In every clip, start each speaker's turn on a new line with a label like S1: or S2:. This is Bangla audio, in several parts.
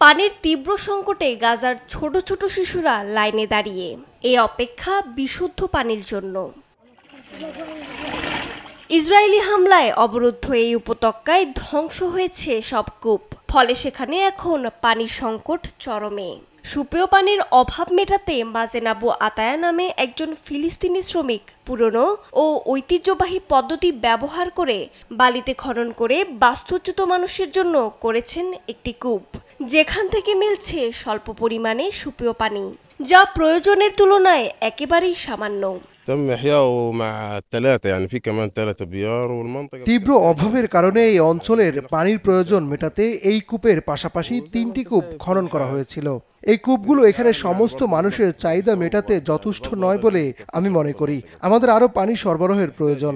S1: পানির তীব্র সংকটে গাজার ছোট ছোট শিশুরা লাইনে দাঁড়িয়ে এই অপেক্ষা বিশুদ্ধ পানির জন্য। ইসরায়েলি হামলায় অবরুদ্ধ এই উপত্যকায় ধ্বংস হয়েছে সব কূপ, ফলে সেখানে এখন পানির সংকট চরমে। সুপেয় পানির অভাব মেটাতে মাজেন আবু আতায়া নামে একজন ফিলিস্তিনি শ্রমিক পুরনো ও ঐতিহ্যবাহী পদ্ধতি ব্যবহার করে বালিতে খনন করে বাস্তুচ্যুত মানুষের জন্য করেছেন একটি কূপ, যেখান থেকে মিলছে স্বল্প পরিমাণে সুপেয় পানি, যা প্রয়োজনের তুলনায় একেবারেই সামান্য।
S2: তীব্র অভাবের কারণে এই অঞ্চলের পানির প্রয়োজন মেটাতে এই কূপের পাশাপাশি 3টি কূপ খনন করা হয়েছিল। এই কূপগুলো এখানে সমস্ত মানুষের চাহিদা মেটাতে যথেষ্ট নয় বলে আমি মনে করি। আমাদের আরো পানি সরবরাহের প্রয়োজন।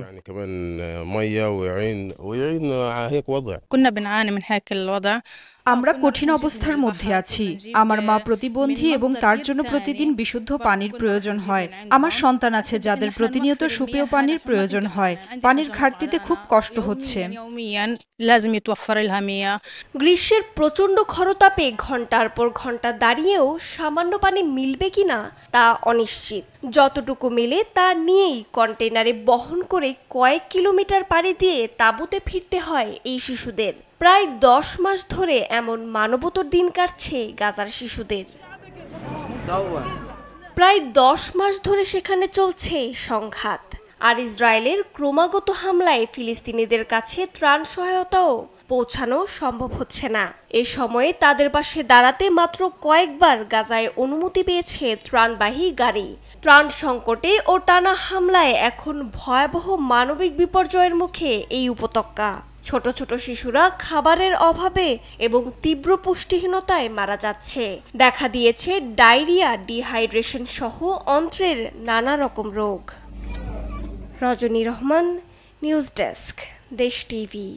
S3: আমরা কঠিন অবস্থার মধ্যে আছি। আমার মা প্রতিবন্ধী এবং তার জন্য প্রতিদিন বিশুদ্ধ পানির প্রয়োজন হয়। আমার সন্তান আছে যাদের প্রতিনিয়ত সুপেয় পানির প্রয়োজন হয়। পানির ঘাটতিতে খুব কষ্ট হচ্ছে।
S1: গ্রীষ্মের প্রচণ্ড খরতাপে ঘন্টার পর ঘন্টা দাঁড়িয়েও সামান্য পানি মিলবে কিনা তা অনিশ্চিত। যতটুকু মেলে তা নিয়েই কন্টেনারে বহন করে কয়েক কিলোমিটার পাড়ি দিয়ে তাঁবুতে ফিরতে হয় এই শিশুদের। প্রায় 10 মাস ধরে এমন মানবতর দিন কাটছে গাজার শিশুদের। প্রায় 10 মাস ধরে সেখানে চলছে সংঘাত, আর ইসরায়েলের ক্রমাগত হামলায় ফিলিস্তিনিদের কাছে ত্রাণ সহায়তাও পৌঁছানো সম্ভব হচ্ছে না। এ সময়ে তাদের পাশে দাঁড়াতে মাত্র কয়েকবার গাজায় অনুমতি পেয়েছে ত্রাণবাহী গাড়ি। ত্রাণ সংকটে ও টানা হামলায় এখন ভয়াবহ মানবিক বিপর্যয়ের মুখে এই উপত্যকা। ছোট ছোট শিশুরা খাবারের অভাবে এবং তীব্র পুষ্টিহীনতায় মারা যাচ্ছে। দেখা দিয়েছে ডায়রিয়া, ডিহাইড্রেশন সহ অন্ত্রের নানা রকম রোগ। রজনী রহমান, নিউজ ডেস্ক, দেশ টিভি।